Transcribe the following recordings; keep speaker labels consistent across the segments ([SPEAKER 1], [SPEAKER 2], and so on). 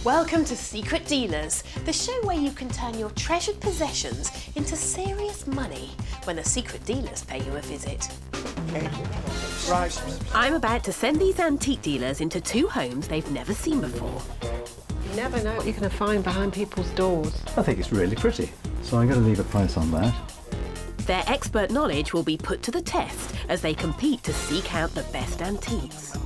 [SPEAKER 1] Welcome to Secret Dealers, the show where you can turn your treasured possessions into serious money when the secret dealers pay you a visit.
[SPEAKER 2] Right.
[SPEAKER 1] I'm about to send these antique dealers into two homes they've never seen before.
[SPEAKER 3] You never know what you're going to find behind people's doors.
[SPEAKER 4] I think it's really pretty, so I'm going to leave a price on that.
[SPEAKER 1] Their expert knowledge will be put to the test as they compete to seek out the best antiques.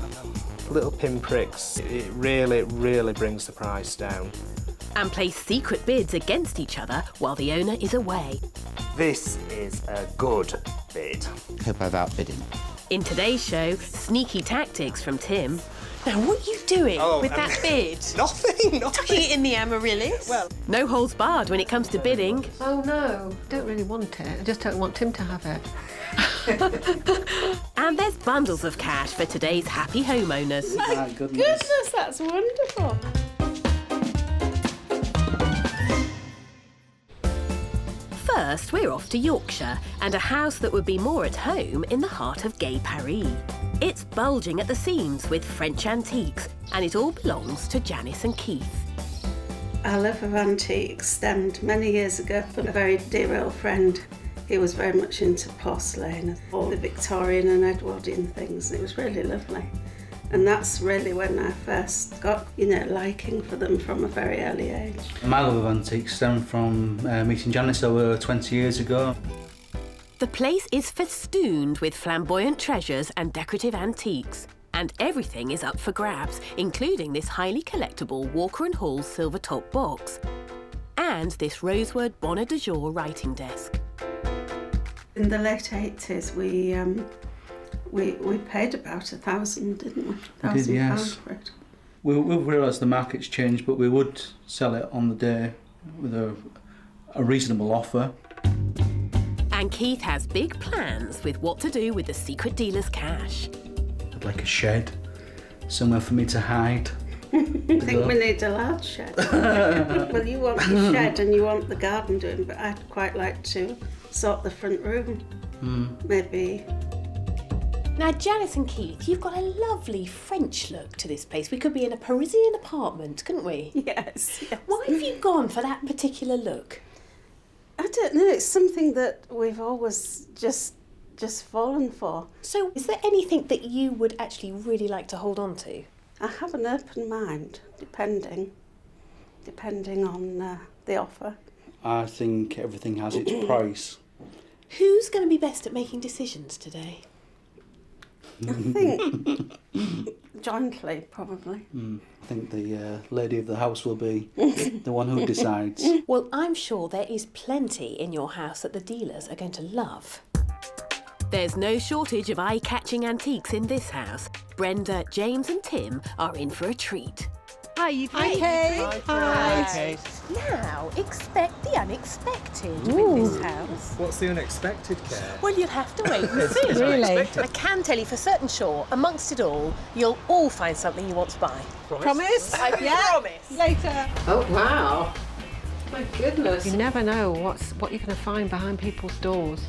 [SPEAKER 2] Little pinpricks, it really brings the price down.
[SPEAKER 1] And place secret bids against each other while the owner is away.
[SPEAKER 2] This is a good bid.
[SPEAKER 5] Hope I've outbid him.
[SPEAKER 1] In today's show, sneaky tactics from Tim. Now, what are you doing with that bid?
[SPEAKER 2] Nothing.
[SPEAKER 1] Tucking it in the amaryllis?
[SPEAKER 2] Well,
[SPEAKER 1] no holds barred when it comes to bidding.
[SPEAKER 3] Oh no, don't really want it. I just don't want Tim to have it.
[SPEAKER 1] And there's bundles of cash for today's happy homeowners.
[SPEAKER 4] My goodness,
[SPEAKER 1] that's wonderful. First, we're off to Yorkshire and a house that would be more at home in the heart of gay Paris. It's bulging at the seams with French antiques, and it all belongs to Janice and Keith.
[SPEAKER 6] Our love of antiques stemmed many years ago from a very dear old friend. He was very much into porcelain, all the Victorian and Edwardian things. It was really lovely. And that's really when I first got, liking for them from a very early age.
[SPEAKER 4] My love of antiques stemmed from meeting Janice over 20 years ago.
[SPEAKER 1] The place is festooned with flamboyant treasures and decorative antiques. And everything is up for grabs, including this highly collectible Walker & Hall silver top box. And this rosewood Bonnet de Jour writing desk.
[SPEAKER 6] In the late 80s, we paid about £1,000, didn't we?
[SPEAKER 4] We did, yes.
[SPEAKER 6] For it.
[SPEAKER 4] We've realised the market's changed, but we would sell it on the day with a reasonable offer.
[SPEAKER 1] And Keith has big plans with what to do with the secret dealer's cash.
[SPEAKER 4] I'd like a shed, somewhere for me to hide.
[SPEAKER 6] I think we need a large shed. Well, you want the shed and you want the garden doing, but I'd quite like to sort the front room. Maybe.
[SPEAKER 1] Now, Janice and Keith, you've got a lovely French look to this place. We could be in a Parisian apartment, couldn't we?
[SPEAKER 6] Yes.
[SPEAKER 1] Why have you gone for that particular look?
[SPEAKER 6] I don't know, it's something that we've always just fallen for.
[SPEAKER 1] So, is there anything that you would actually really like to hold on to?
[SPEAKER 6] I have an open mind, depending on the offer.
[SPEAKER 4] I think everything has its price.
[SPEAKER 1] Who's going to be best at making decisions today?
[SPEAKER 6] I think jointly, probably.
[SPEAKER 4] I think the lady of the house will be the one who decides.
[SPEAKER 1] Well, I'm sure there is plenty in your house that the dealers are going to love. There's no shortage of eye-catching antiques in this house. Brenda, James and Tim are in for a treat.
[SPEAKER 3] Hi, you Kate.
[SPEAKER 2] Hi, Kate.
[SPEAKER 1] Now, expect the unexpected with this house.
[SPEAKER 2] What's the unexpected, Kate?
[SPEAKER 1] Well, you'll have to wait and see.
[SPEAKER 3] Really?
[SPEAKER 1] I can tell you for certain sure, amongst it all, you'll all find something you want to buy.
[SPEAKER 3] Promise?
[SPEAKER 1] I promise.
[SPEAKER 3] Later. Oh, wow. My goodness. You never know what you're going to find behind people's doors.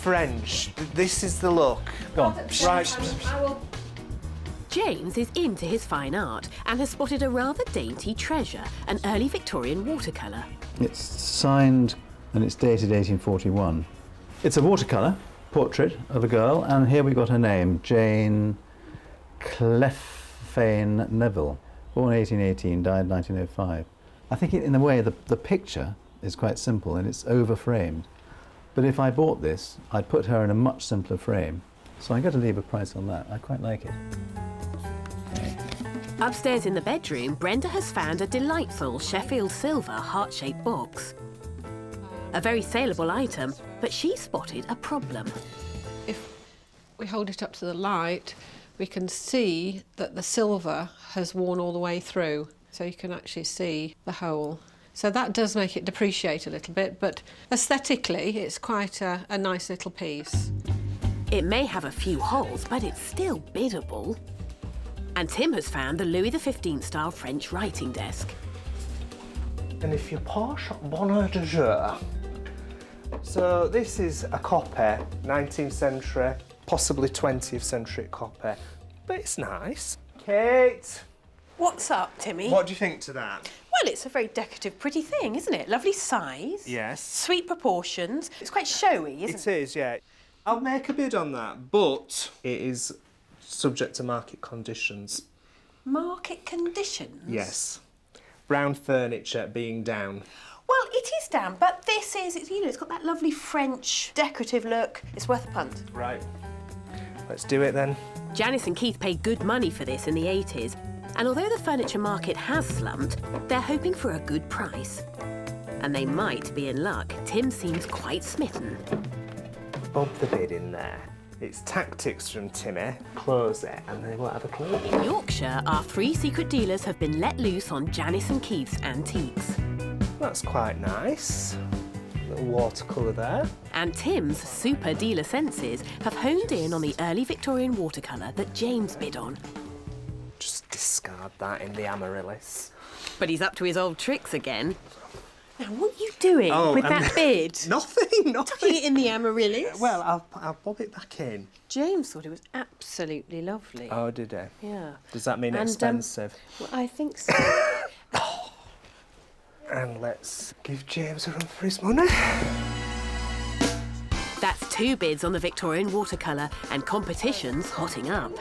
[SPEAKER 2] French. This is the look.
[SPEAKER 4] Go on.
[SPEAKER 2] Right.
[SPEAKER 1] James is into his fine art and has spotted a rather dainty treasure, an early Victorian watercolour.
[SPEAKER 4] It's signed and it's dated 1841. It's a watercolour portrait of a girl, and here we got her name, Jane Clefane Neville, born 1818, died 1905. I think in a way the picture is quite simple and it's over-framed. But if I bought this, I'd put her in a much simpler frame. So I'm going to leave a price on that. I quite like it.
[SPEAKER 1] Upstairs in the bedroom, Brenda has found a delightful Sheffield silver heart-shaped box. A very saleable item, but she spotted a problem.
[SPEAKER 3] If we hold it up to the light, we can see that the silver has worn all the way through. So you can actually see the hole. So that does make it depreciate a little bit, but aesthetically, it's quite a nice little piece.
[SPEAKER 1] It may have a few holes, but it's still biddable. And Tim has found the Louis XV style French writing desk.
[SPEAKER 2] And if you Porsche Bonnet de Jour. So this is a copy, 19th century, possibly 20th century copy, but it's nice. Kate,
[SPEAKER 1] What's up, Timmy?
[SPEAKER 2] What do you think to that?
[SPEAKER 1] Well, it's a very decorative, pretty thing, isn't it? Lovely size.
[SPEAKER 2] Yes.
[SPEAKER 1] Sweet proportions. It's quite showy, isn't it?
[SPEAKER 2] It is, yeah. I'll make a bid on that, but it is subject to market conditions.
[SPEAKER 1] Market conditions?
[SPEAKER 2] Yes. Brown furniture being down.
[SPEAKER 1] Well, it is down, but this is, it's got that lovely French decorative look. It's worth a punt.
[SPEAKER 2] Right. Let's do it then.
[SPEAKER 1] Janice and Keith paid good money for this in the 80s, and although the furniture market has slumped, they're hoping for a good price. And they might be in luck. Tim seems quite smitten.
[SPEAKER 2] Bob the bid in there. It's tactics from Timmy. Close it and they won't have a clue.
[SPEAKER 1] In Yorkshire, our 3 secret dealers have been let loose on Janice and Keith's antiques.
[SPEAKER 2] That's quite nice. Little watercolour there.
[SPEAKER 1] And Tim's super dealer senses have honed in on the early Victorian watercolour that James bid on.
[SPEAKER 2] Just discard that in the amaryllis.
[SPEAKER 1] But he's up to his old tricks again. Now, what are you doing with that bid?
[SPEAKER 2] Nothing.
[SPEAKER 1] Tucking it in the amaryllis?
[SPEAKER 2] Well, I'll bob it back in.
[SPEAKER 1] James thought it was absolutely lovely.
[SPEAKER 2] Oh, did he?
[SPEAKER 1] Yeah.
[SPEAKER 2] Does that mean
[SPEAKER 1] And,
[SPEAKER 2] expensive?
[SPEAKER 1] Well, I think so.
[SPEAKER 2] And let's give James a run for his money.
[SPEAKER 1] That's 2 bids on the Victorian watercolour, and competition's hotting up.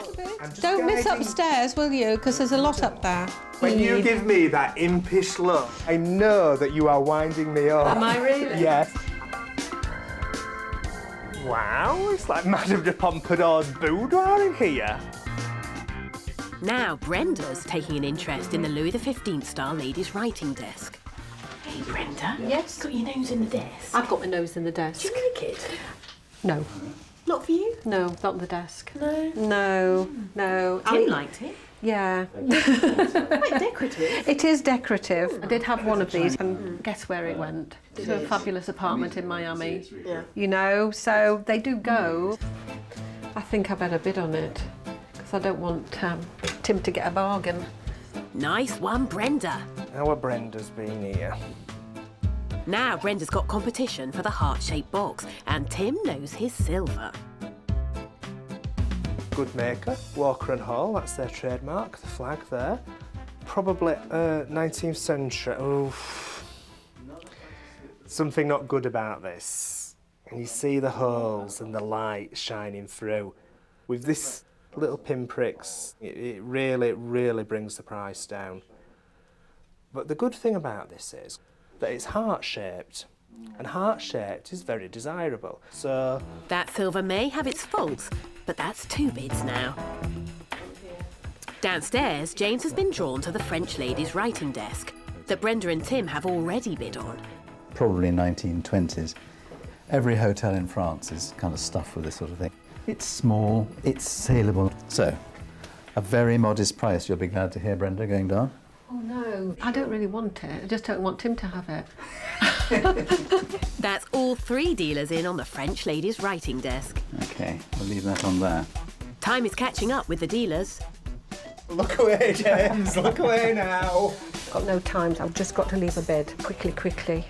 [SPEAKER 3] Don't miss upstairs, will you? Because there's a lot up there.
[SPEAKER 2] When you give me that impish look, I know that you are winding me up.
[SPEAKER 3] Am I really?
[SPEAKER 2] Yes. Wow, it's like Madame de Pompadour's boudoir in here.
[SPEAKER 1] Now Brenda's taking an interest in the Louis XV style ladies' writing desk. Hey, Brenda.
[SPEAKER 3] Yes?
[SPEAKER 1] Got your nose in the desk.
[SPEAKER 3] I've got my nose in the desk.
[SPEAKER 1] Do you like it?
[SPEAKER 3] No.
[SPEAKER 1] Not for you?
[SPEAKER 3] No, not the desk.
[SPEAKER 1] No.
[SPEAKER 3] No.
[SPEAKER 1] Tim liked it.
[SPEAKER 3] Yeah.
[SPEAKER 1] Quite decorative.
[SPEAKER 3] It is decorative. I did have one of these, and guess where it went? To a fabulous apartment in Miami.
[SPEAKER 1] Yeah.
[SPEAKER 3] You know, so they do go. I think I better bid on it, because I don't want Tim to get a bargain.
[SPEAKER 1] Nice one, Brenda.
[SPEAKER 2] Our Brenda's been here.
[SPEAKER 1] Now Brenda's got competition for the heart-shaped box, and Tim knows his silver.
[SPEAKER 2] Good maker, Walker and Hall, that's their trademark, the flag there. Probably 19th century. Oof. Something not good about this. And you see the holes and the light shining through. With this little pinpricks, it really brings the price down. But the good thing about this is that it's heart-shaped, and heart-shaped is very desirable. So
[SPEAKER 1] That silver may have its faults, but that's 2 bids now. Downstairs, James has been drawn to the French lady's writing desk that Brenda and Tim have already bid on.
[SPEAKER 4] Probably 1920s. Every hotel in France is kind of stuffed with this sort of thing. It's small, it's saleable. So, a very modest price, you'll be glad to hear, Brenda, going down.
[SPEAKER 3] Oh no, I don't really want it. I just don't want Tim to have it.
[SPEAKER 1] That's all 3 dealers in on the French lady's writing desk.
[SPEAKER 4] Okay, we'll leave that on there.
[SPEAKER 1] Time is catching up with the dealers.
[SPEAKER 2] look away, James, look away now.
[SPEAKER 3] Got no time, I've just got to leave a bid. Quickly.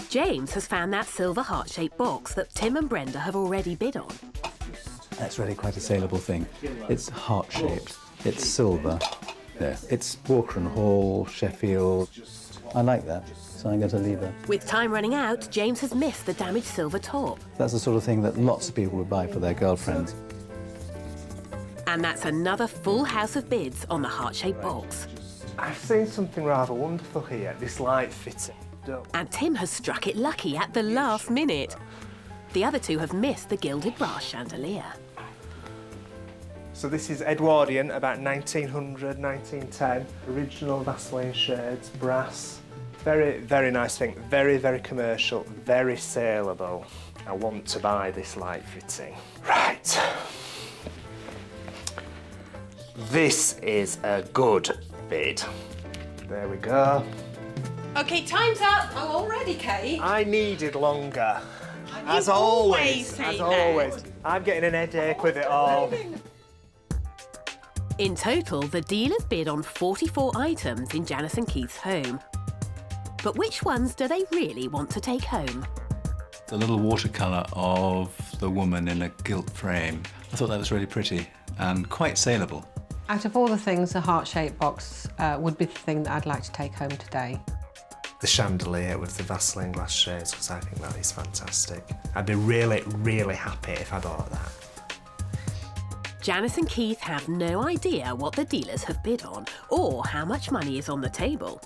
[SPEAKER 1] James has found that silver heart-shaped box that Tim and Brenda have already bid on.
[SPEAKER 4] That's really quite a saleable thing. It's heart-shaped, it's silver. There. It's Walker and Hall, Sheffield. I like that, so I'm going to leave it.
[SPEAKER 1] With time running out, James has missed the damaged silver top.
[SPEAKER 4] That's the sort of thing that lots of people would buy for their girlfriends.
[SPEAKER 1] And that's another full house of bids on the heart-shaped box.
[SPEAKER 2] I've seen something rather wonderful here, this light fitting.
[SPEAKER 1] And Tim has struck it lucky at the last minute. The other 2 have missed the gilded brass chandelier.
[SPEAKER 2] So this is Edwardian, about 1900, 1910. Original Vaseline shades, brass. Very nice thing. Very commercial, very saleable. I want to buy this light fitting. Right. This is a good bid. There we go.
[SPEAKER 1] OK, time's up.
[SPEAKER 3] Oh, already, Kate?
[SPEAKER 2] I needed longer. As
[SPEAKER 1] You always
[SPEAKER 2] always.
[SPEAKER 1] say
[SPEAKER 2] As
[SPEAKER 1] that.
[SPEAKER 2] always. I'm getting an headache with it all.
[SPEAKER 1] In total, the dealers bid on 44 items in Janice and Keith's home. But which ones do they really want to take home?
[SPEAKER 5] The little watercolour of the woman in a gilt frame. I thought that was really pretty and quite saleable.
[SPEAKER 3] Out of all the things, the heart-shaped box would be the thing that I'd like to take home today.
[SPEAKER 2] The chandelier with the Vaseline glass shades, because I think that is fantastic. I'd be really, really happy if I bought that.
[SPEAKER 1] Janice and Keith have no idea what the dealers have bid on or how much money is on the table.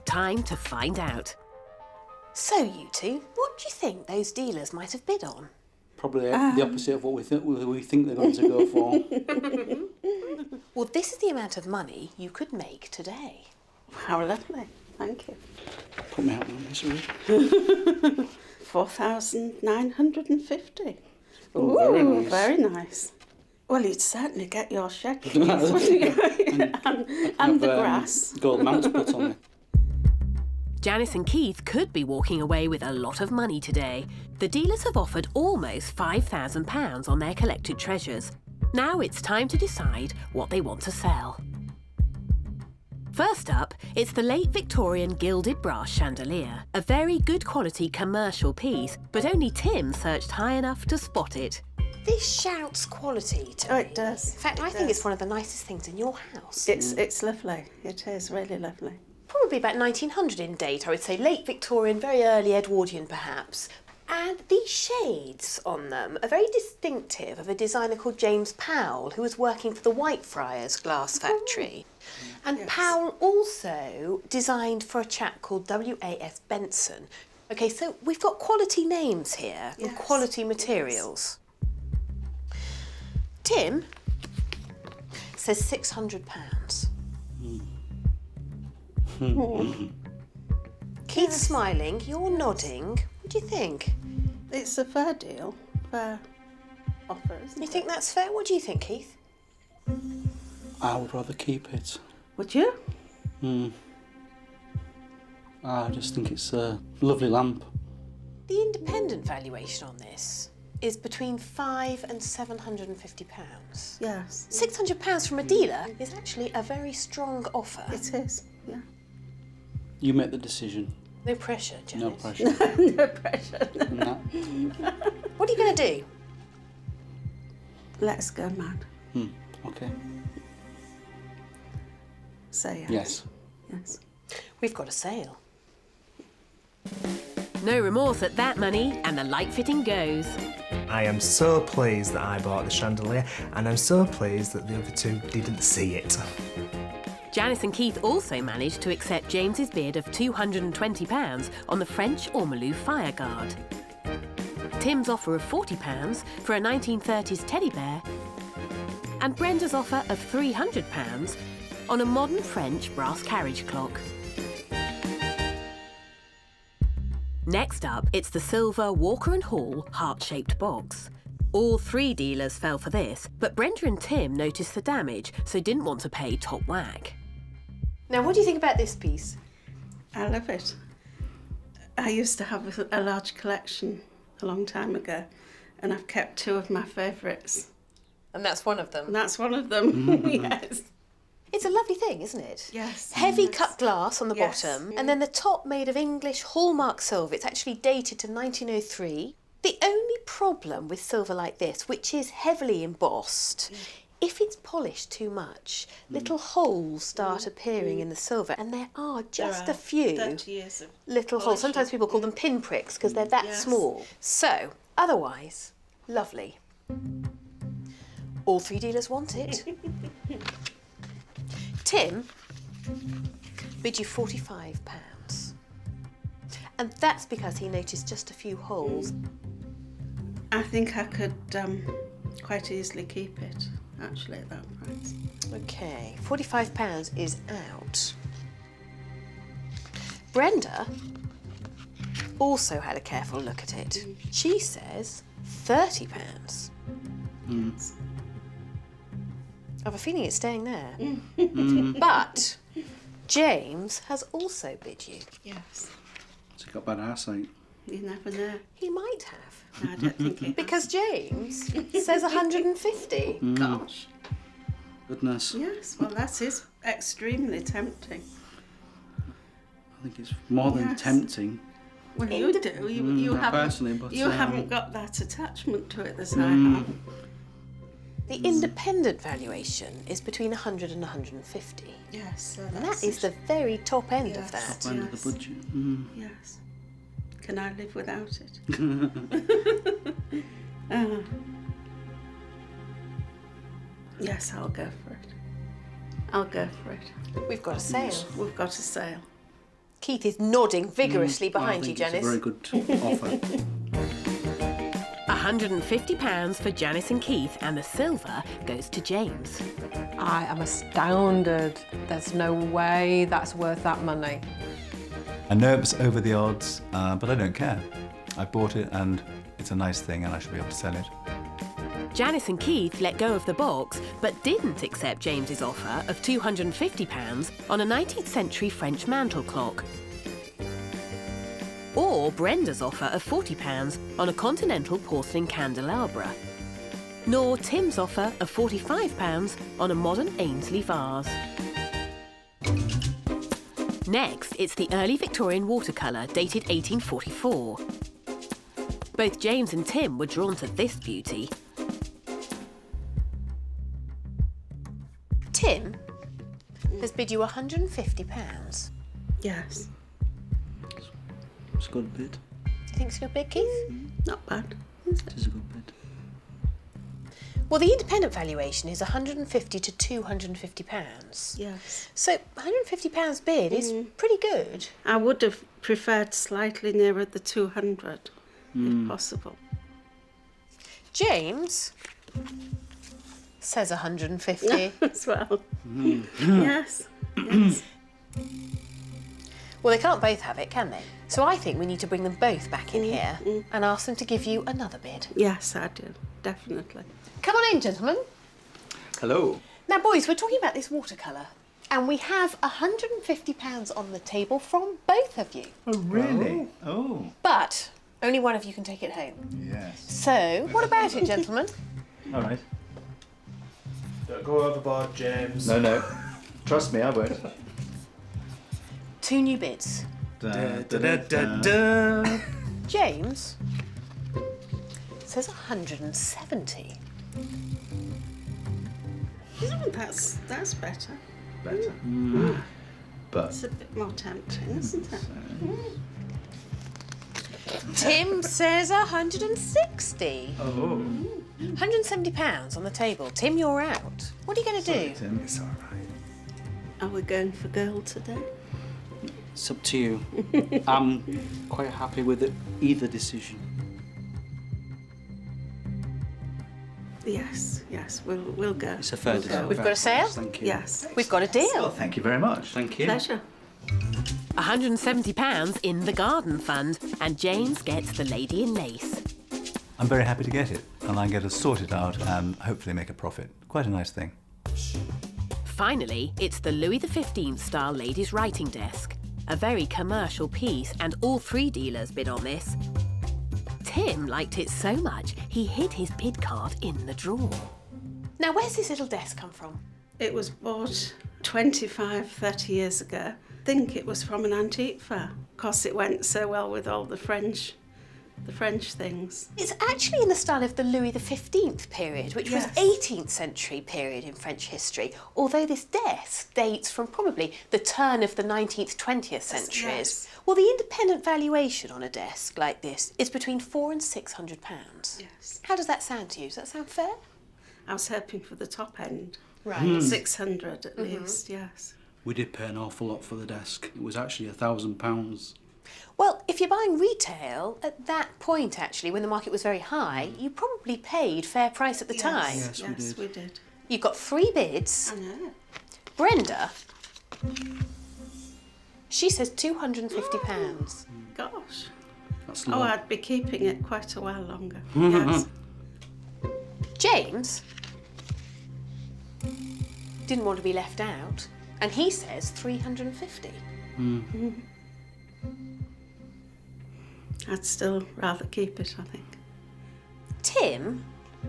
[SPEAKER 1] Time to find out. So, you two, what do you think those dealers might have bid on?
[SPEAKER 7] Probably the opposite of what we think they're going to go for.
[SPEAKER 1] Well, this is the amount of money you could make today.
[SPEAKER 6] How lovely. Thank you.
[SPEAKER 7] Put me out of my misery.
[SPEAKER 6] 4,950.
[SPEAKER 7] Oh, very nice.
[SPEAKER 6] Very nice. Well, you'd certainly get your shed keys, wouldn't you? and the grass.
[SPEAKER 7] Gold mounts put on it.
[SPEAKER 1] Janice and Keith could be walking away with a lot of money today. The dealers have offered almost £5,000 on their collected treasures. Now it's time to decide what they want to sell. First up, it's the late Victorian gilded brass chandelier. A very good quality commercial piece, but only Tim searched high enough to spot it. This shouts quality to me.
[SPEAKER 6] Oh, it does.
[SPEAKER 1] In fact, I think it's one of the nicest things in your house.
[SPEAKER 6] It's lovely. It is really lovely.
[SPEAKER 1] Probably about 1900 in date, I would say. Late Victorian, very early Edwardian perhaps. And these shades on them are very distinctive of a designer called James Powell, who was working for the Whitefriars glass factory. And
[SPEAKER 6] yes.
[SPEAKER 1] Powell also designed for a chap called W.A.S. Benson. OK, so we've got quality names here and quality materials. Tim says £600. Keith's smiling, you're nodding. What do you think?
[SPEAKER 6] It's a fair deal, fair offer, isn't it?
[SPEAKER 1] You think that's fair? What do you think, Keith?
[SPEAKER 7] I would rather keep it.
[SPEAKER 6] Would you?
[SPEAKER 7] I just think it's a lovely lamp.
[SPEAKER 1] The independent valuation on this is between £500 and £750.
[SPEAKER 6] Yes.
[SPEAKER 1] £600 from a dealer is actually a very strong offer.
[SPEAKER 6] It is, yeah.
[SPEAKER 7] You make the decision.
[SPEAKER 1] No pressure, Janice.
[SPEAKER 7] No pressure.
[SPEAKER 6] No pressure.
[SPEAKER 7] And that.
[SPEAKER 1] What are you going to do?
[SPEAKER 6] Let's go mad.
[SPEAKER 7] Okay.
[SPEAKER 6] Say yes.
[SPEAKER 7] Yes.
[SPEAKER 6] Yes.
[SPEAKER 1] We've got a sale. No remorse at that money, and the light fitting goes.
[SPEAKER 2] I am so pleased that I bought the chandelier, and I'm so pleased that the other two didn't see it.
[SPEAKER 1] Janice and Keith also managed to accept James's bid of £220 on the French ormolu fireguard. Tim's offer of £40 for a 1930s teddy bear, and Brenda's offer of £300 on a modern French brass carriage clock. Next up, it's the silver Walker & Hall heart-shaped box. All three dealers fell for this, but Brenda and Tim noticed the damage, so didn't want to pay top whack. Now, what do you think about this piece?
[SPEAKER 6] I love it. I used to have a large collection a long time ago, and I've kept two of my favourites.
[SPEAKER 1] And that's one of them.
[SPEAKER 6] And that's one of them, yes.
[SPEAKER 1] It's a lovely thing, isn't it?
[SPEAKER 6] Yes.
[SPEAKER 1] Heavy
[SPEAKER 6] yes.
[SPEAKER 1] cut glass on the
[SPEAKER 6] Yes.
[SPEAKER 1] bottom, and then the top made of English hallmark silver. It's actually dated to 1903. The only problem with silver like this, which is heavily embossed, if it's polished too much, little holes start appearing in the silver, and there are just a few
[SPEAKER 6] 30 years of
[SPEAKER 1] little holes.
[SPEAKER 6] polishing.
[SPEAKER 1] Sometimes people call them pinpricks because they're that
[SPEAKER 6] Yes.
[SPEAKER 1] small. So, otherwise, lovely. All three dealers want it. Tim bid you £45. And that's because he noticed just a few holes.
[SPEAKER 6] I think I could quite easily keep it, actually, at that price.
[SPEAKER 1] Okay, £45 is out. Brenda also had a careful look at it. She says £30. I have a feeling it's staying there. But James has also bid you.
[SPEAKER 6] Yes.
[SPEAKER 7] Has he got bad eyesight?
[SPEAKER 6] You never know.
[SPEAKER 1] He might have.
[SPEAKER 6] No, I don't think he
[SPEAKER 1] Because James says 150.
[SPEAKER 6] Gosh.
[SPEAKER 7] Goodness.
[SPEAKER 6] Yes, well, that is extremely tempting.
[SPEAKER 7] I think it's more than
[SPEAKER 6] Yes.
[SPEAKER 7] tempting.
[SPEAKER 6] Well, you do. You
[SPEAKER 7] not
[SPEAKER 6] haven't.
[SPEAKER 7] personally, but,
[SPEAKER 6] you haven't got that attachment to it that I have.
[SPEAKER 1] The independent valuation is between 100 and 150.
[SPEAKER 6] Yes. So
[SPEAKER 1] And
[SPEAKER 6] that's
[SPEAKER 1] that is the very top end of
[SPEAKER 6] Yes.
[SPEAKER 1] that.
[SPEAKER 7] Top end of the budget.
[SPEAKER 6] Yes. Can I live without it? Yes, I'll go for it. I'll go for it.
[SPEAKER 1] We've got a sale.
[SPEAKER 6] We've got a sale.
[SPEAKER 1] Keith is nodding vigorously
[SPEAKER 7] I
[SPEAKER 1] behind you,
[SPEAKER 7] think it's a
[SPEAKER 1] Janice.
[SPEAKER 7] very good offer.
[SPEAKER 1] £150 for Janice and Keith, and the silver goes to James.
[SPEAKER 3] I am astounded. There's no way that's worth that money.
[SPEAKER 4] I know it's over the odds, but I don't care. I bought it and it's a nice thing and I should be able to sell it.
[SPEAKER 1] Janice and Keith let go of the box, but didn't accept James's offer of £250 on a 19th century French mantel clock. Or Brenda's offer of £40 on a continental porcelain candelabra. Nor Tim's offer of £45 on a modern Ainsley vase. Next, it's the early Victorian watercolour dated 1844. Both James and Tim were drawn to this beauty. Tim has bid you £150.
[SPEAKER 6] Yes.
[SPEAKER 7] It's a good bid.
[SPEAKER 1] Do you think it's a good bid, Keith?
[SPEAKER 6] Not bad.
[SPEAKER 7] It is a good bid.
[SPEAKER 1] Well, the independent valuation is £150 to £250.
[SPEAKER 6] Yes.
[SPEAKER 1] So £150 bid is pretty good.
[SPEAKER 6] I would have preferred slightly nearer the 200, if possible.
[SPEAKER 1] James says 150.
[SPEAKER 6] As well. Yes. Yes.
[SPEAKER 1] Well, they can't both have it, can they? So I think we need to bring them both back in here and ask them to give you another bid.
[SPEAKER 6] Yes, I do. Definitely.
[SPEAKER 1] Come on in, gentlemen.
[SPEAKER 7] Hello.
[SPEAKER 1] Now, boys, we're talking about this watercolour, and we have £150 on the table from both of you.
[SPEAKER 4] Oh, really? Oh,
[SPEAKER 1] But only one of you can take it home.
[SPEAKER 4] yes.
[SPEAKER 1] So, what about it, gentlemen?
[SPEAKER 4] All right.
[SPEAKER 2] Don't go overboard, James.
[SPEAKER 4] No. Trust me, I won't.
[SPEAKER 1] 2 new bids.
[SPEAKER 2] Da, da, da, da.
[SPEAKER 1] James says 170.
[SPEAKER 6] That's better.
[SPEAKER 4] Better. But
[SPEAKER 6] It's a bit more tempting, isn't it?
[SPEAKER 1] Tim says 160.
[SPEAKER 4] oh,
[SPEAKER 1] £170 on the table. Tim, you're out. What are you going to do?
[SPEAKER 4] Tim.
[SPEAKER 2] It's all right.
[SPEAKER 6] Are we going for girl today?
[SPEAKER 7] It's up to you. I'm quite happy with it, either decision.
[SPEAKER 6] Yes, we'll go.
[SPEAKER 7] It's a fair
[SPEAKER 6] We'll go.
[SPEAKER 7] decision.
[SPEAKER 1] We've got a sale?
[SPEAKER 7] Thank you.
[SPEAKER 6] Yes.
[SPEAKER 1] We've got a deal.
[SPEAKER 4] Well, thank you very much.
[SPEAKER 7] Thank you.
[SPEAKER 6] Pleasure.
[SPEAKER 1] £170 in the garden fund, and James gets the lady in lace.
[SPEAKER 4] I'm very happy to get it, and I'm going to sort it out and hopefully make a profit. Quite a nice thing.
[SPEAKER 1] Finally, it's the Louis XV style ladies' writing desk. A very commercial piece, and all 3 dealers bid on this. Tim liked it so much, he hid his bid card in the drawer. Now, where's this little desk come from?
[SPEAKER 6] It was bought 25, 30 years ago. I think it was from an antique fair. Of course, it went so well with all the French things.
[SPEAKER 1] It's actually in the style of the Louis XV period, which
[SPEAKER 6] Yes.
[SPEAKER 1] was 18th century period in French history, although this desk dates from probably the turn of the 19th, 20th centuries.
[SPEAKER 6] Yes.
[SPEAKER 1] Well, the independent valuation on a desk like this is between £400 and £600.
[SPEAKER 6] Yes.
[SPEAKER 1] How does that sound to you? Does that sound fair?
[SPEAKER 6] I was hoping for the top end.
[SPEAKER 1] Right.
[SPEAKER 6] 600 at least, yes.
[SPEAKER 7] We did pay an awful lot for the desk. It was actually £1,000.
[SPEAKER 1] Well, if you're buying retail, at that point, actually, when the market was very high, you probably paid fair price at the time.
[SPEAKER 7] Yes, we
[SPEAKER 6] Yes,
[SPEAKER 7] did.
[SPEAKER 6] we did.
[SPEAKER 1] You've got 3 bids.
[SPEAKER 6] I know.
[SPEAKER 1] Brenda, she says £250.
[SPEAKER 6] Gosh.
[SPEAKER 7] That's
[SPEAKER 6] Oh,
[SPEAKER 7] low.
[SPEAKER 6] I'd be keeping it quite a while longer. Yes.
[SPEAKER 1] James didn't want to be left out, and he says 350.
[SPEAKER 6] I'd still rather keep it, I think.
[SPEAKER 1] Tim,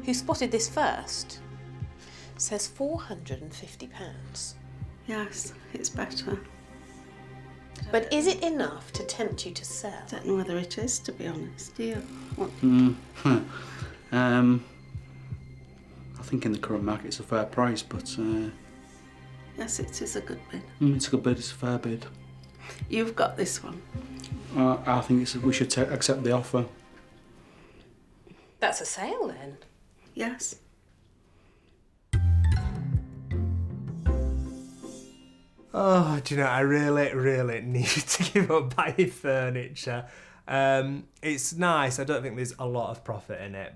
[SPEAKER 1] who spotted this first, says £450.
[SPEAKER 6] Yes, it's better.
[SPEAKER 1] But is it enough to tempt you to sell?
[SPEAKER 6] I don't know whether it is, to be honest. Do you? What?
[SPEAKER 7] I think in the current market it's a fair price, but...
[SPEAKER 6] Yes, it is a good bid.
[SPEAKER 7] It's a good bid, it's a fair bid.
[SPEAKER 6] You've got this one.
[SPEAKER 7] I think we should accept the offer.
[SPEAKER 1] That's a sale then?
[SPEAKER 6] Yes.
[SPEAKER 2] Oh, do you know, I really need to give up buying furniture. It's nice, I don't think there's a lot of profit in it.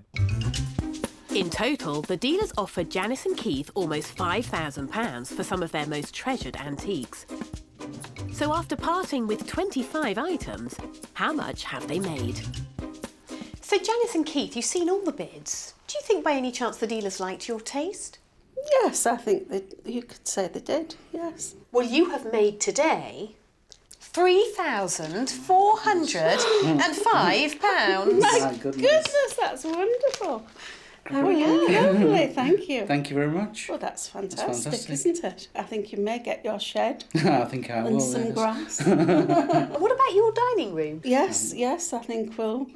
[SPEAKER 1] In total, the dealers offered Janice and Keith almost £5,000 for some of their most treasured antiques. So after parting with 25 items, how much have they made?
[SPEAKER 8] So Janice and Keith, you've seen all the bids. Do you think by any chance the dealers liked your taste?
[SPEAKER 6] Yes, I think that you could say they did, yes.
[SPEAKER 8] Well, you have made today £3,405.
[SPEAKER 7] My
[SPEAKER 6] Goodness, that's wonderful. Oh, yeah, lovely, thank you.
[SPEAKER 7] Thank you very much.
[SPEAKER 6] Well, that's fantastic,
[SPEAKER 7] fantastic.
[SPEAKER 6] isn't it? I think you may get your shed
[SPEAKER 7] I think I will.
[SPEAKER 6] and some
[SPEAKER 7] yes.
[SPEAKER 6] grass.
[SPEAKER 8] What about your dining room?
[SPEAKER 6] Yes, I think we'll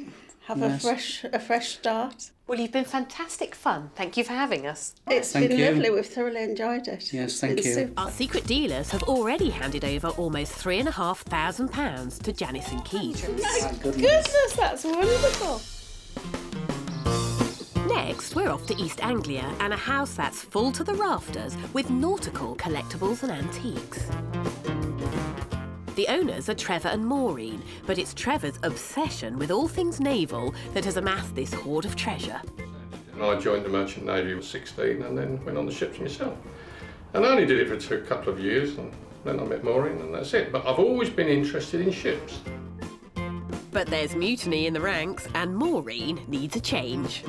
[SPEAKER 6] have a fresh start.
[SPEAKER 8] Well, you've been fantastic fun. Thank you for having us.
[SPEAKER 6] It's
[SPEAKER 7] Thank
[SPEAKER 6] been
[SPEAKER 7] you.
[SPEAKER 6] lovely, we've thoroughly enjoyed it.
[SPEAKER 7] Yes,
[SPEAKER 6] It's
[SPEAKER 7] thank
[SPEAKER 6] been
[SPEAKER 7] you.
[SPEAKER 6] super.
[SPEAKER 1] Our secret dealers have already handed over almost £3,500 to Janice and Keith.
[SPEAKER 6] My goodness, that's wonderful.
[SPEAKER 1] Next, we're off to East Anglia and a house that's full to the rafters with nautical collectibles and antiques. The owners are Trevor and Maureen, but it's Trevor's obsession with all things naval that has amassed this hoard of treasure.
[SPEAKER 9] I joined the Merchant Navy at 16 and then went on the ships myself. And I only did it for a couple of years and then I met Maureen and that's it. But I've always been interested in ships.
[SPEAKER 1] But there's mutiny in the ranks and Maureen needs a change.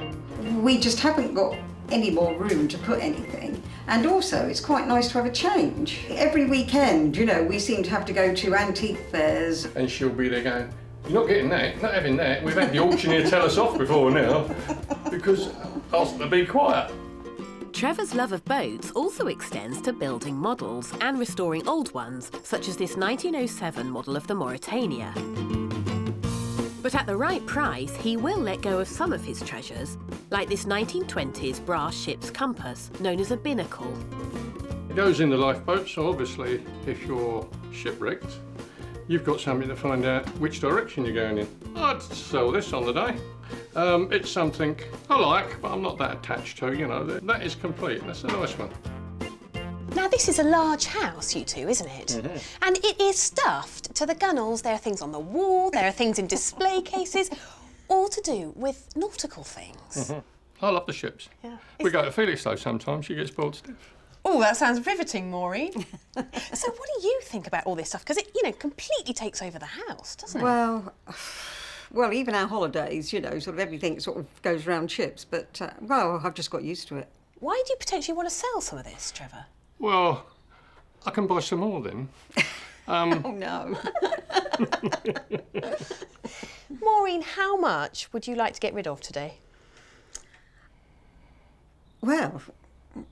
[SPEAKER 10] We just haven't got any more room to put anything. And also, it's quite nice to have a change. Every weekend, you know, we seem to have to go to antique fairs.
[SPEAKER 9] And she'll be there going, you're not getting that, not having that. We've had the auctioneer tell us off before now because asked them to be quiet.
[SPEAKER 1] Trevor's love of boats also extends to building models and restoring old ones, such as this 1907 model of the Mauritania. But at the right price, he will let go of some of his treasures, like this 1920s brass ship's compass, known as a binnacle.
[SPEAKER 9] It goes in the lifeboat, so obviously if you're shipwrecked, you've got something to find out which direction you're going in. I'd sell this on the day. It's something I like, but I'm not that attached to, you know. That is complete, that's a nice one.
[SPEAKER 8] Now, this is a large house, you two, isn't it?
[SPEAKER 9] Mm-hmm.
[SPEAKER 8] And it is stuffed to the gunnels. There are things on the wall, there are things in display cases, all to do with nautical things.
[SPEAKER 9] Mm-hmm. I love the ships.
[SPEAKER 8] Yeah.
[SPEAKER 9] We go to Felixstowe sometimes, she gets bored stiff.
[SPEAKER 8] Oh, that sounds riveting, Maureen. So what do you think about all this stuff? Because it, you know, completely takes over the house, doesn't it?
[SPEAKER 10] Well, even our holidays, you know, sort of everything sort of goes round ships. But, well, I've just got used to it.
[SPEAKER 8] Why do you potentially want to sell some of this, Trevor?
[SPEAKER 9] Well, I can buy some more then.
[SPEAKER 10] Oh, no.
[SPEAKER 8] Maureen, how much would you like to get rid of today?
[SPEAKER 10] Well,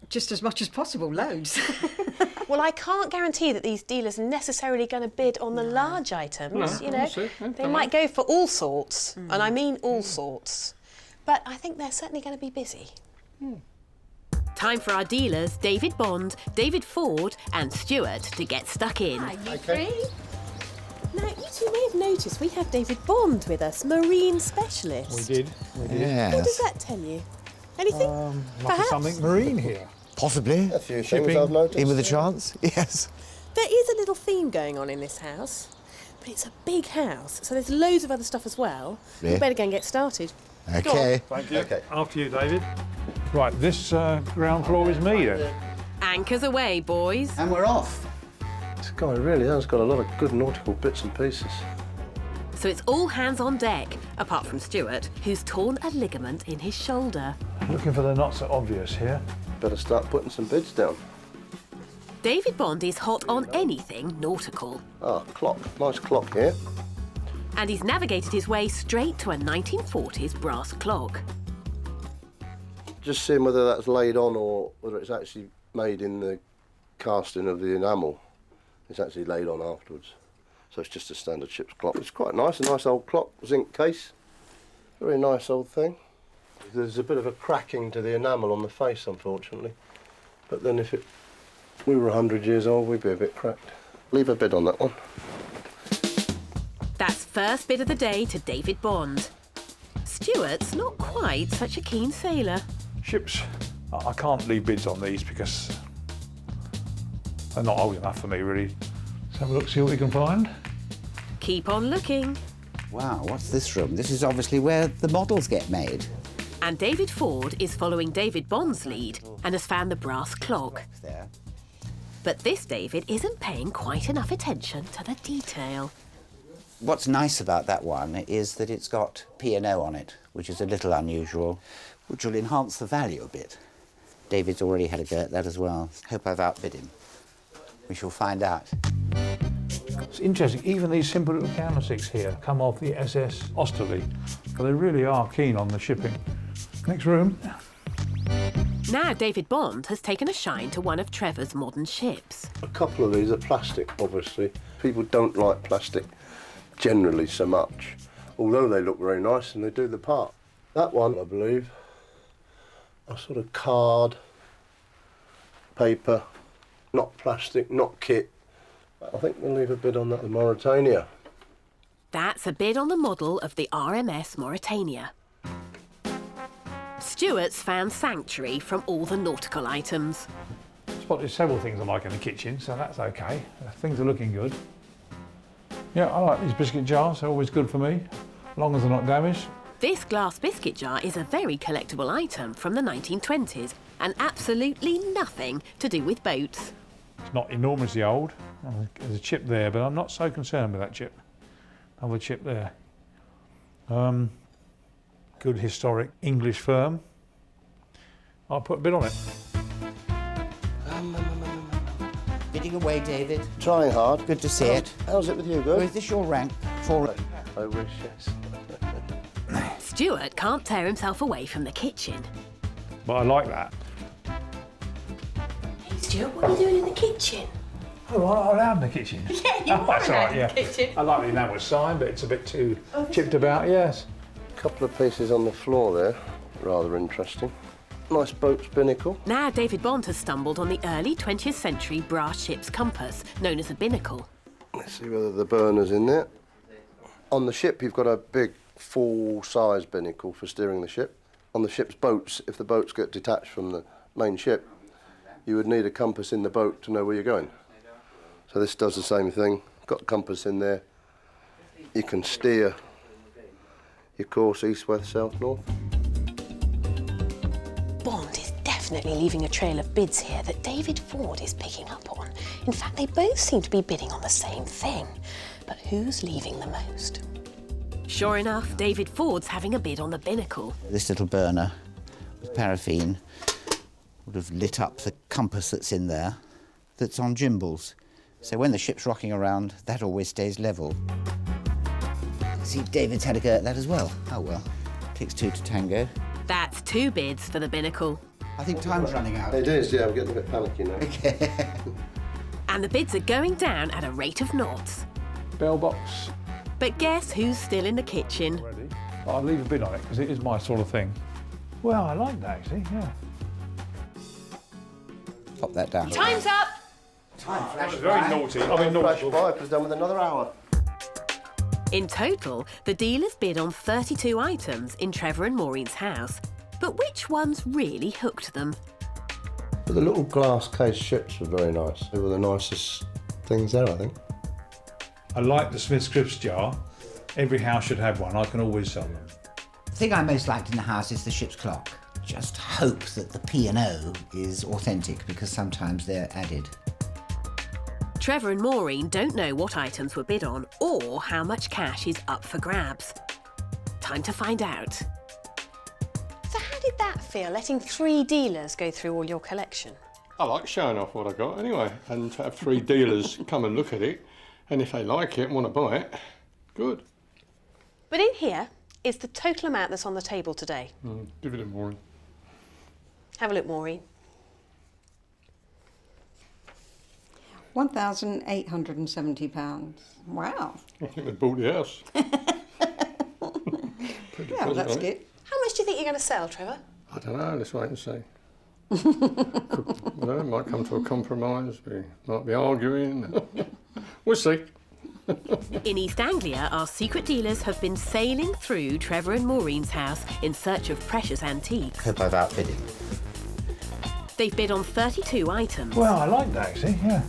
[SPEAKER 10] just as much as possible, loads.
[SPEAKER 8] Well, I can't guarantee that these dealers are necessarily going to bid on the large items,
[SPEAKER 9] No,
[SPEAKER 8] you know.
[SPEAKER 9] we'll see. Yeah,
[SPEAKER 8] They
[SPEAKER 9] don't
[SPEAKER 8] might go for all sorts, and I mean all sorts. But I think they're certainly going to be busy.
[SPEAKER 1] Time for our dealers, David Bond, David Ford and Stuart, to get stuck in.
[SPEAKER 8] Are you free? Now, you two may have noticed we have David Bond with us, marine specialist.
[SPEAKER 11] We did.
[SPEAKER 12] Yes.
[SPEAKER 8] What does that tell you? Anything?
[SPEAKER 11] Must be
[SPEAKER 8] Perhaps?
[SPEAKER 11] something marine here.
[SPEAKER 12] Possibly.
[SPEAKER 13] A few
[SPEAKER 11] Shipping.
[SPEAKER 13] things I've noticed.
[SPEAKER 12] In with a chance. Yes.
[SPEAKER 8] There is a little theme going on in this house, but it's a big house, so there's loads of other stuff as well.
[SPEAKER 12] Yeah.
[SPEAKER 8] We better go and get started.
[SPEAKER 12] Okay.
[SPEAKER 11] Thank you.
[SPEAKER 13] Okay.
[SPEAKER 11] After you, David. Right, this ground floor is me then.
[SPEAKER 1] Anchors away, boys.
[SPEAKER 7] And we're off.
[SPEAKER 13] This guy really has got a lot of good nautical bits and pieces.
[SPEAKER 1] So it's all hands on deck, apart from Stuart, who's torn a ligament in his shoulder.
[SPEAKER 11] Looking for the not so obvious here.
[SPEAKER 13] Better start putting some bids down.
[SPEAKER 1] David Bond is hot on anything nautical.
[SPEAKER 13] Ah, clock. Nice clock here.
[SPEAKER 1] And he's navigated his way straight to a 1940s brass clock.
[SPEAKER 13] Just seeing whether that's laid on or whether it's actually made in the casting of the enamel. It's actually laid on afterwards. So it's just a standard ship's clock. It's quite nice, a nice old clock, zinc case. Very nice old thing. There's a bit of a cracking to the enamel on the face, unfortunately. But then if we were 100 years old, we'd be a bit cracked. Leave a bid on that one.
[SPEAKER 1] That's first bid of the day to David Bond. Stuart's not quite such a keen sailor.
[SPEAKER 11] Ships, I can't leave bids on these because they're not old enough for me, really. Let's have a look, see what we can find.
[SPEAKER 1] Keep on looking.
[SPEAKER 14] Wow, what's this room? This is obviously where the models get made.
[SPEAKER 1] And David Ford is following David Bond's lead and has found the brass clock.
[SPEAKER 14] There.
[SPEAKER 1] But this David isn't paying quite enough attention to the detail.
[SPEAKER 14] What's nice about that one is that it's got P&O on it, which is a little unusual, which will enhance the value a bit. David's already had a go at that as well. Hope I've outbid him. We shall find out.
[SPEAKER 11] It's interesting, even these simple little candlesticks here come off the SS Osterley, but they really are keen on the shipping. Next room.
[SPEAKER 1] Now David Bond has taken a shine to one of Trevor's modern ships.
[SPEAKER 13] A couple of these are plastic, obviously. People don't like plastic generally so much, although they look very nice and they do the part. That one, I believe, a sort of card, paper, not plastic, not kit. I think we'll leave a bid on that, the Mauritania.
[SPEAKER 1] That's a bid on the model of the RMS Mauritania. Stuart's found sanctuary from all the nautical items.
[SPEAKER 11] Spotted several things I like in the kitchen, so that's okay. Things are looking good. Yeah, I like these biscuit jars, they're always good for me, as long as they're not damaged.
[SPEAKER 1] This glass biscuit jar is a very collectible item from the 1920s and absolutely nothing to do with boats.
[SPEAKER 11] It's not enormously old. There's a chip there, but I'm not so concerned with that chip. Another chip there. Good historic English firm. I'll put a bid on it.
[SPEAKER 14] Bidding away, David.
[SPEAKER 13] Trying hard.
[SPEAKER 14] Good to see it.
[SPEAKER 13] How's it with you,
[SPEAKER 14] Oh,
[SPEAKER 13] good?
[SPEAKER 14] is this your rank? For
[SPEAKER 13] I wish, yes.
[SPEAKER 1] Stuart can't tear himself away from the kitchen.
[SPEAKER 11] But I like that.
[SPEAKER 1] Hey Stuart, what are you doing in the kitchen?
[SPEAKER 11] Oh, I'm allowed in the kitchen.
[SPEAKER 1] Yeah, you are
[SPEAKER 11] That's all
[SPEAKER 1] allowed
[SPEAKER 11] right,
[SPEAKER 1] in
[SPEAKER 11] yeah.
[SPEAKER 1] the kitchen.
[SPEAKER 11] I like the enamel sign, but it's a bit too chipped about, yes.
[SPEAKER 13] A couple of pieces on the floor there, rather interesting. Nice boat's binnacle.
[SPEAKER 1] Now David Bond has stumbled on the early 20th century brass ship's compass, known as a binnacle.
[SPEAKER 13] Let's see whether the burner's in there. On the ship, you've got a big full-size binnacle for steering the ship. On the ship's boats, if the boats get detached from the main ship, you would need a compass in the boat to know where you're going. So this does the same thing. Got a compass in there. You can steer your course east, west, south, north.
[SPEAKER 8] Bond is definitely leaving a trail of bids here that David Ford is picking up on. In fact, they both seem to be bidding on the same thing. But who's leaving the most?
[SPEAKER 1] Sure enough, David Ford's having a bid on the binnacle.
[SPEAKER 14] this little burner with paraffin would have lit up the compass that's in there, that's on gimbals. So when the ship's rocking around, that always stays level. See, David's had a go at that as well. Oh well, takes two to tango.
[SPEAKER 1] That's two bids for the binnacle.
[SPEAKER 14] I think time's running out.
[SPEAKER 13] It is, yeah, I'm getting a bit panicky now.
[SPEAKER 14] Okay.
[SPEAKER 1] And the bids are going down at a rate of knots.
[SPEAKER 11] Bell box.
[SPEAKER 1] But guess who's still in the kitchen?
[SPEAKER 11] Ready. I'll leave a bid on it because it is my sort of thing. Well, I like that actually, yeah.
[SPEAKER 14] Pop that down.
[SPEAKER 1] Time's up!
[SPEAKER 11] That was very naughty. I mean,
[SPEAKER 13] Flash
[SPEAKER 11] naughty.
[SPEAKER 13] by, because done with another hour.
[SPEAKER 1] In total, the dealers bid on 32 items in Trevor and Maureen's house. But which ones really hooked them?
[SPEAKER 13] But the little glass case ships were very nice. They were the nicest things there, I think.
[SPEAKER 11] I like the Smith's Crisps jar. Every house should have one. I can always sell them.
[SPEAKER 14] The thing I most liked in the house is the ship's clock. Just hope that the P&O is authentic because sometimes they're added.
[SPEAKER 1] Trevor and Maureen don't know what items were bid on or how much cash is up for grabs. Time to find out.
[SPEAKER 8] So how did that feel, letting 3 dealers go through all your collection?
[SPEAKER 9] I like showing off what I got anyway, and to have 3 dealers come and look at it, and if they like it and want to buy it, good.
[SPEAKER 8] But in here is the total amount that's on the table today.
[SPEAKER 9] Give it a Maureen.
[SPEAKER 8] Have a look, Maureen.
[SPEAKER 10] £1,870. Wow.
[SPEAKER 9] I think they bought the house.
[SPEAKER 10] Yeah, well, that's good.
[SPEAKER 8] How much do you think you're going to sell, Trevor?
[SPEAKER 9] I don't know, let's wait and see. It might come to a compromise, we might be arguing. We'll see.
[SPEAKER 1] In East Anglia, our secret dealers have been sailing through Trevor and Maureen's house in search of precious antiques.
[SPEAKER 14] Hope I've outbid him.
[SPEAKER 1] They've bid on 32 items.
[SPEAKER 11] Well, I like that actually, yeah.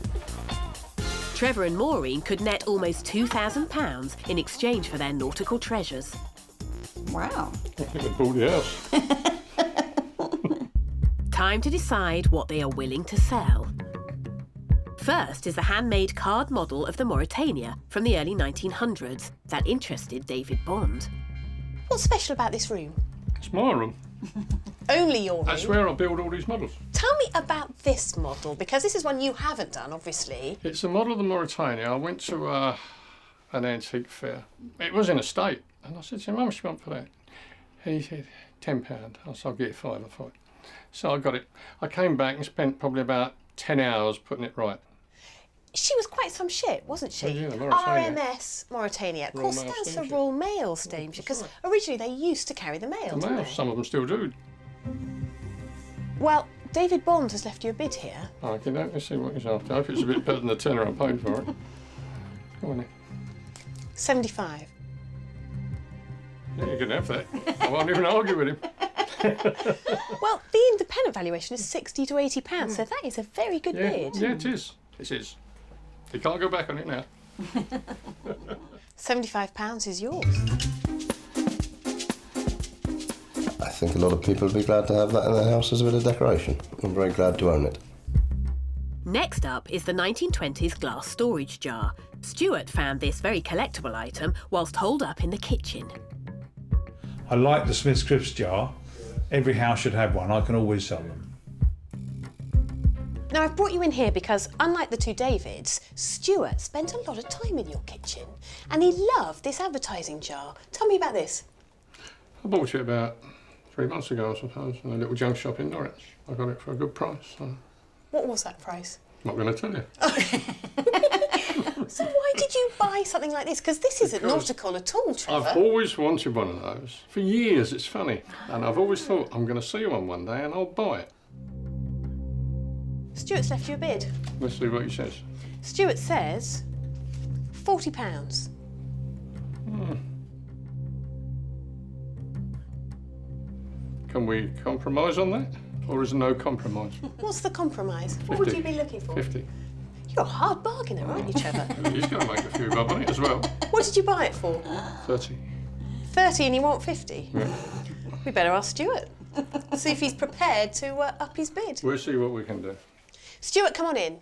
[SPEAKER 1] Trevor and Maureen could net almost £2,000 in exchange for their nautical treasures.
[SPEAKER 10] Wow.
[SPEAKER 9] I think they bought the house.
[SPEAKER 1] Time to decide what they are willing to sell. First is the handmade card model of the Mauritania from the early 1900s that interested David Bond.
[SPEAKER 8] What's special about this room?
[SPEAKER 9] It's my room.
[SPEAKER 8] Only your room?
[SPEAKER 9] That's where I build all these models.
[SPEAKER 8] Tell me about this model, because this is one you haven't done, obviously.
[SPEAKER 9] It's a model of the Mauritania. I went to an antique fair. It was in a state. And I said to him, how much do you want for that? He said, £10. I said, I'll get it 5 for it. So I got it. I came back and spent probably about 10 hours putting it right.
[SPEAKER 8] She was quite some ship, wasn't she?
[SPEAKER 9] Yeah, the Mauritania.
[SPEAKER 8] RMS Mauritania. Of
[SPEAKER 9] Royal
[SPEAKER 8] course,
[SPEAKER 9] Mail
[SPEAKER 8] stands for
[SPEAKER 9] Steamship.
[SPEAKER 8] Royal Mail Steamship, because originally they used to carry the mail,
[SPEAKER 9] The
[SPEAKER 8] didn't
[SPEAKER 9] mail,
[SPEAKER 8] they?
[SPEAKER 9] some of them still do.
[SPEAKER 8] Well, David Bond has left you a bid here.
[SPEAKER 9] I can only see what he's after. I hope it's a bit better than the tenner I paid for it. Go on then.
[SPEAKER 8] 75.
[SPEAKER 9] Yeah, you can have that. I won't even argue with him.
[SPEAKER 8] Well, the independent valuation is £60 to £80, so that is a very good bid.
[SPEAKER 9] Yeah, it is. It is. You can't go back on it now.
[SPEAKER 8] £75 is yours.
[SPEAKER 13] I think a lot of people would be glad to have that in their house as a bit of decoration. I'm very glad to own it.
[SPEAKER 1] Next up is the 1920s glass storage jar. Stuart found this very collectible item whilst holed up in the kitchen.
[SPEAKER 11] I like the Smith's Crisps jar. Every house should have one. I can always sell them.
[SPEAKER 8] Now, I've brought you in here because, unlike the two Davids, Stuart spent a lot of time in your kitchen and he loved this advertising jar. Tell me about this.
[SPEAKER 9] I bought it about 3 months ago, I suppose, in a little junk shop in Norwich. I got it for a good price. So
[SPEAKER 8] What was that price?
[SPEAKER 9] I'm not going to tell you.
[SPEAKER 8] So why did you buy something like this? Because this isn't nautical at all, Trevor.
[SPEAKER 9] I've always wanted one of those. For years, it's funny. And I've always thought, I'm going to see one day and I'll buy it.
[SPEAKER 8] Stuart's left you a bid.
[SPEAKER 9] Let's see what he says.
[SPEAKER 8] Stuart says £40.
[SPEAKER 9] Can we compromise on that? Or is there no compromise?
[SPEAKER 8] What's the compromise? What would you be looking for?
[SPEAKER 9] 50.
[SPEAKER 8] You're a hard bargainer, aren't you, Trevor?
[SPEAKER 9] He's going to make a few bob on it as well.
[SPEAKER 8] What did you buy it for?
[SPEAKER 9] 30.
[SPEAKER 8] 30 and you want 50?
[SPEAKER 9] Yeah.
[SPEAKER 8] We better ask Stuart. See if he's prepared to up his bid.
[SPEAKER 9] We'll see what we can do.
[SPEAKER 8] Stuart, come on in.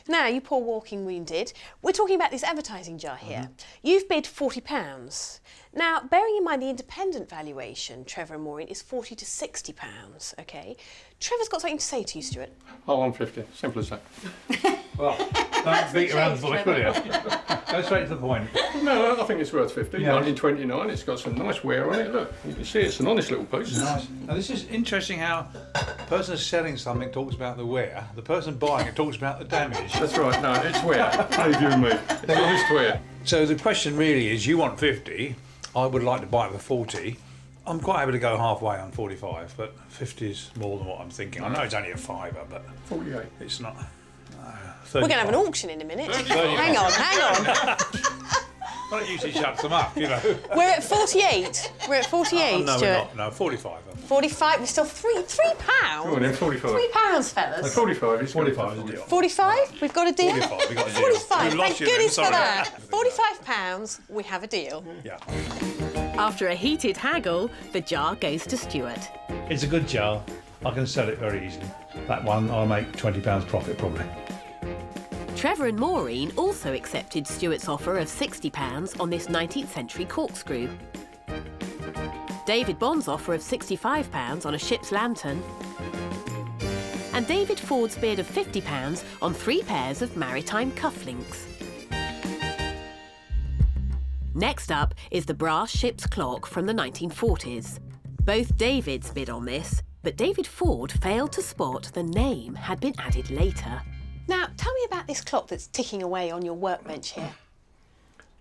[SPEAKER 8] Now, you poor walking wounded, we're talking about this advertising jar here. You've bid £40. Now, bearing in mind the independent valuation, Trevor and Maureen, is £40 to £60, OK? Trevor's got something to say to you, Stuart.
[SPEAKER 9] I want 50. Simple as that.
[SPEAKER 11] Well, don't beat around the bush, will you? Go straight to the point.
[SPEAKER 9] No, I think it's worth 50.
[SPEAKER 11] Yeah.
[SPEAKER 9] 1929, it's got some nice wear on it. Look, you can see it's an honest little piece.
[SPEAKER 11] Nice. Now, this is interesting how the person selling something talks about the wear, the person buying it talks about the damage.
[SPEAKER 9] That's right, no, it's wear. Believe you me. It's honest wear.
[SPEAKER 11] So the question really is, you want 50, I would like to buy it for 40. I'm quite happy to go halfway on 45, but 50 is more than what I'm thinking. I know it's only a fiver, but
[SPEAKER 9] 48.
[SPEAKER 11] It's not.
[SPEAKER 8] We're going to have an auction in a minute. Hang on.
[SPEAKER 11] Well, it usually shuts them up, you know.
[SPEAKER 8] We're at 48. We're at 48,
[SPEAKER 11] no,
[SPEAKER 8] Stuart.
[SPEAKER 11] we're not. No, 45.
[SPEAKER 8] 45. We're still £3.
[SPEAKER 9] Go on then, 45.
[SPEAKER 8] £3, fellas.
[SPEAKER 9] 45 is
[SPEAKER 11] 45 is a deal.
[SPEAKER 8] 45? We've got a deal?
[SPEAKER 11] 45, we got a deal.
[SPEAKER 8] 45.
[SPEAKER 11] We lost
[SPEAKER 8] Thank
[SPEAKER 11] you then,
[SPEAKER 8] goodness for
[SPEAKER 11] sorry.
[SPEAKER 8] that. £45, we have a deal.
[SPEAKER 11] Yeah.
[SPEAKER 1] After a heated haggle, the jar goes to Stuart.
[SPEAKER 11] It's a good jar. I can sell it very easily. That one, I'll make £20 profit probably.
[SPEAKER 1] Trevor and Maureen also accepted Stuart's offer of £60 on this 19th century corkscrew. David Bond's offer of £65 on a ship's lantern. And David Ford's bid of £50 on 3 pairs of maritime cufflinks. Next up is the brass ship's clock from the 1940s. Both Davids bid on this, but David Ford failed to spot the name had been added later.
[SPEAKER 8] Now, tell me about this clock that's ticking away on your workbench here.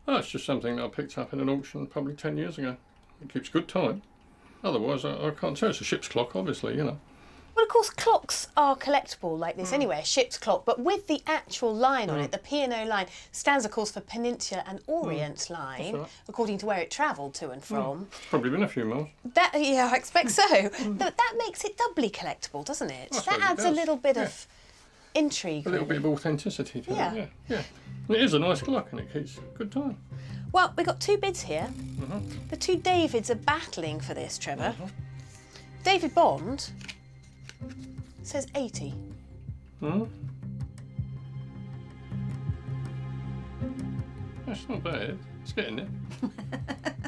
[SPEAKER 9] Oh, it's just something that I picked up in an auction probably 10 years ago. It keeps good time. Otherwise, I can't tell. It's a ship's clock, obviously, you know.
[SPEAKER 8] Well, of course, clocks are collectible like this anyway, a ship's clock, but with the actual line on it, the P&O line, stands, of course, for Peninsula and Orient line,
[SPEAKER 9] right.
[SPEAKER 8] according to where it travelled to and from.
[SPEAKER 9] Probably been a few miles.
[SPEAKER 8] That, yeah, I expect so. That makes it doubly collectible, doesn't it?
[SPEAKER 9] I
[SPEAKER 8] That
[SPEAKER 9] suppose it
[SPEAKER 8] adds a
[SPEAKER 9] does.
[SPEAKER 8] little bit of intrigue.
[SPEAKER 9] A little bit of authenticity to
[SPEAKER 8] Yeah.
[SPEAKER 9] it, yeah. And it is a nice clock and it keeps good time.
[SPEAKER 8] Well, we've got two bids here. The two Davids are battling for this, Trevor. David Bond says 80.
[SPEAKER 9] That's not bad. It's getting there.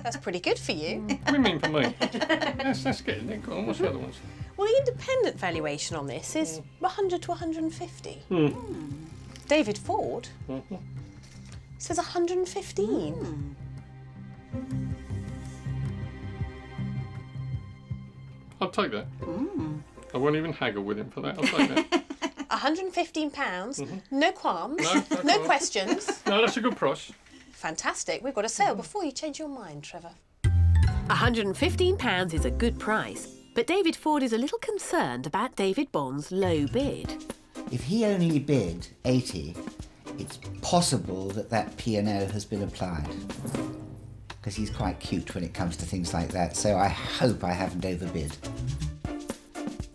[SPEAKER 8] That's pretty good for you.
[SPEAKER 9] What do you mean for me? That's getting there. Go on, what's the other ones?
[SPEAKER 8] Well, the independent valuation on this is 100 to 150. David Ford says 115.
[SPEAKER 9] I'll take that. I won't even haggle with him for that. I'll take that.
[SPEAKER 8] £115, no qualms, no questions.
[SPEAKER 9] No, that's a good price.
[SPEAKER 8] Fantastic. We've got a sale before you change your mind, Trevor.
[SPEAKER 1] £115 is a good price, but David Ford is a little concerned about David Bond's low bid.
[SPEAKER 14] If he only bid 80, it's possible that that P&O has been applied. Because he's quite cute when it comes to things like that, so I hope I haven't overbid.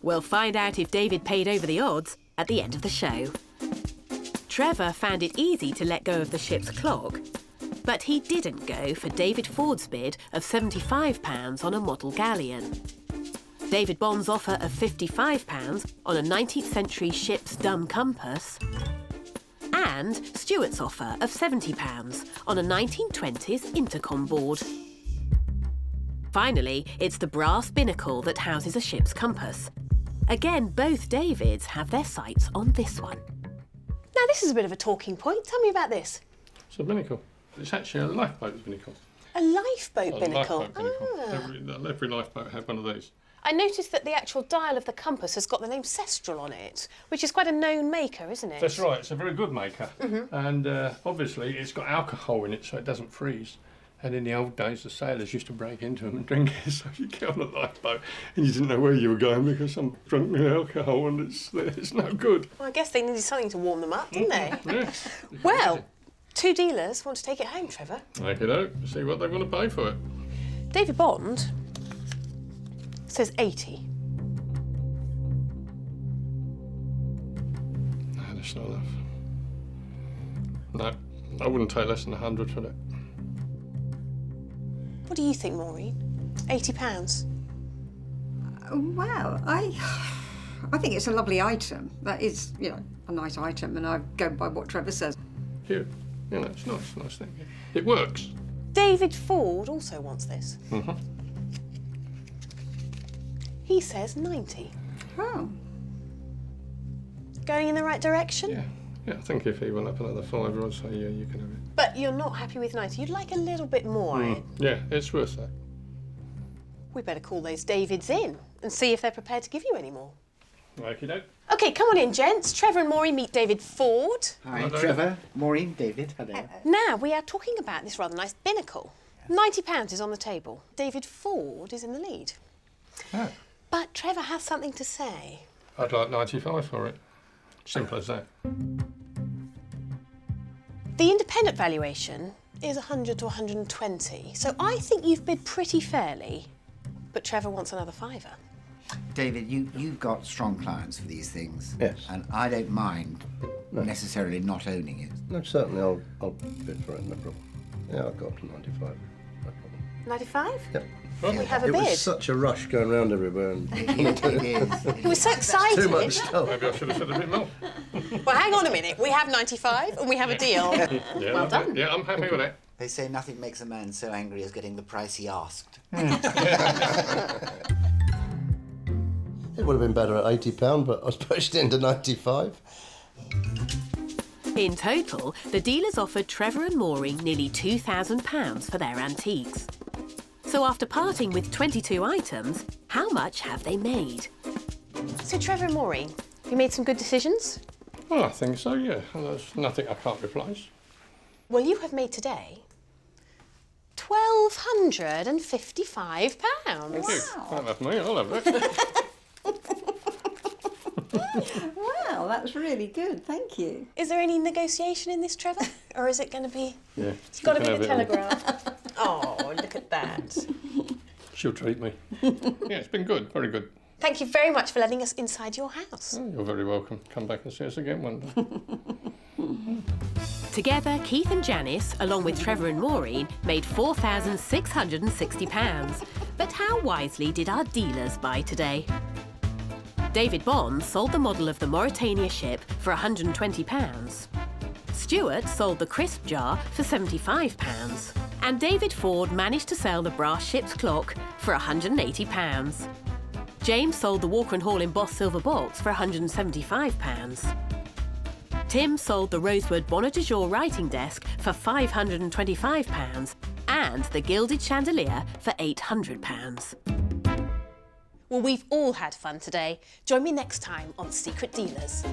[SPEAKER 1] We'll find out if David paid over the odds at the end of the show. Trevor found it easy to let go of the ship's clock, but he didn't go for David Ford's bid of £75 on a model galleon. David Bond's offer of £55 on a 19th century ship's dumb compass, and Stuart's offer of £70 on a 1920s intercom board. Finally, it's the brass binnacle that houses a ship's compass. Again, both Davids have their sights on this one.
[SPEAKER 8] Now, this is a bit of a talking point. Tell me about this.
[SPEAKER 9] It's a binnacle. It's actually a lifeboat binnacle.
[SPEAKER 8] A lifeboat binnacle.
[SPEAKER 9] Lifeboat binnacle. Every lifeboat had one of these.
[SPEAKER 8] I noticed that the actual dial of the compass has got the name Cestral on it, which is quite a known maker, isn't it?
[SPEAKER 9] That's right. It's a very good maker. And obviously it's got alcohol in it so it doesn't freeze. And in the old days, the sailors used to break into them and drink it. So you get on a lifeboat and you didn't know where you were going because some drunk with alcohol and it's no good.
[SPEAKER 8] Well, I guess they needed something to warm them up, didn't they?
[SPEAKER 9] Yeah.
[SPEAKER 8] Well, two dealers want to take it home, Trevor.
[SPEAKER 9] Okay, see what they want to pay for it.
[SPEAKER 8] David Bond says 80.
[SPEAKER 9] No, that's not enough. No, I wouldn't take less than 100 for that.
[SPEAKER 8] What do you think, Maureen? £80?
[SPEAKER 10] Well, I think it's a lovely item. That is, you know, a nice item, and I go by what Trevor says.
[SPEAKER 9] Yeah, you know, it's nice thing. It works.
[SPEAKER 8] David Ford also wants this. He says 90.
[SPEAKER 10] Oh.
[SPEAKER 8] Going in the right direction?
[SPEAKER 9] Yeah, I think if he went up another £5, I'd say, yeah, you can have it.
[SPEAKER 8] But you're not happy with 90. You'd like a little bit more.
[SPEAKER 9] Yeah, it's worth that.
[SPEAKER 8] We better call those Davids in and see if they're prepared to give you any more.
[SPEAKER 9] Okey-doke.
[SPEAKER 8] OK, come on in, gents. Trevor and Maureen meet David Ford.
[SPEAKER 14] Hi,
[SPEAKER 9] Hello.
[SPEAKER 14] Trevor, Maureen, David, hello.
[SPEAKER 8] Now, we are talking about this rather nice binnacle. £90 is on the table. David Ford is in the lead.
[SPEAKER 9] Oh.
[SPEAKER 8] But Trevor has something to say.
[SPEAKER 9] I'd like 95 for it. Simple as that.
[SPEAKER 8] The independent valuation is 100 to 120, so I think you've bid pretty fairly, but Trevor wants another fiver.
[SPEAKER 14] David, you've got strong clients for these things.
[SPEAKER 13] Yes.
[SPEAKER 14] And I don't mind necessarily not owning it.
[SPEAKER 13] No, certainly I'll bid for it, no problem. Yeah, I'll go up to 95, no problem.
[SPEAKER 8] 95?
[SPEAKER 13] Yep.
[SPEAKER 8] We have a
[SPEAKER 13] It
[SPEAKER 8] bid.
[SPEAKER 13] was such a rush going around everywhere. And
[SPEAKER 14] It is.
[SPEAKER 8] He was so excited.
[SPEAKER 13] too much stuff.
[SPEAKER 9] Maybe I should have said a bit more.
[SPEAKER 8] Well, hang on a minute. We have 95 and we have a deal.
[SPEAKER 9] Yeah,
[SPEAKER 8] Well done.
[SPEAKER 9] Yeah, I'm happy with that.
[SPEAKER 14] They say nothing makes a man so angry as getting the price he asked.
[SPEAKER 13] It would have been better at £80, but I was pushed into 95.
[SPEAKER 1] In total, the dealers offered Trevor and Maureen nearly £2,000 for their antiques. So after parting with 22 items, how much have they made?
[SPEAKER 8] So, Trevor and Maureen, you made some good decisions?
[SPEAKER 9] Well, I think so, yeah. There's nothing I can't replace.
[SPEAKER 8] Well, you have made today £1,255.
[SPEAKER 9] Thank you. Can't have me, I'll have it.
[SPEAKER 10] Wow, that's really good, thank you.
[SPEAKER 8] Is there any negotiation in this, Trevor? Or is it going to be...
[SPEAKER 9] Yeah.
[SPEAKER 8] It's got to be the Telegraph. Oh, look at that.
[SPEAKER 9] She'll treat me. Yeah, it's been good, very good.
[SPEAKER 8] Thank you very much for letting us inside your house.
[SPEAKER 9] Oh, you're very welcome. Come back and see us again one day.
[SPEAKER 1] Together, Keith and Janice, along with Trevor and Maureen, made £4,660. But how wisely did our dealers buy today? David Bond sold the model of the Mauritania ship for £120. Stuart sold the crisp jar for £75. And David Ford managed to sell the brass ship's clock for £180. James sold the Walker & Hall embossed silver box for £175. Tim sold the rosewood bonnet de jour writing desk for £525 and the gilded chandelier for £800.
[SPEAKER 8] Well, we've all had fun today. Join me next time on Secret Dealers.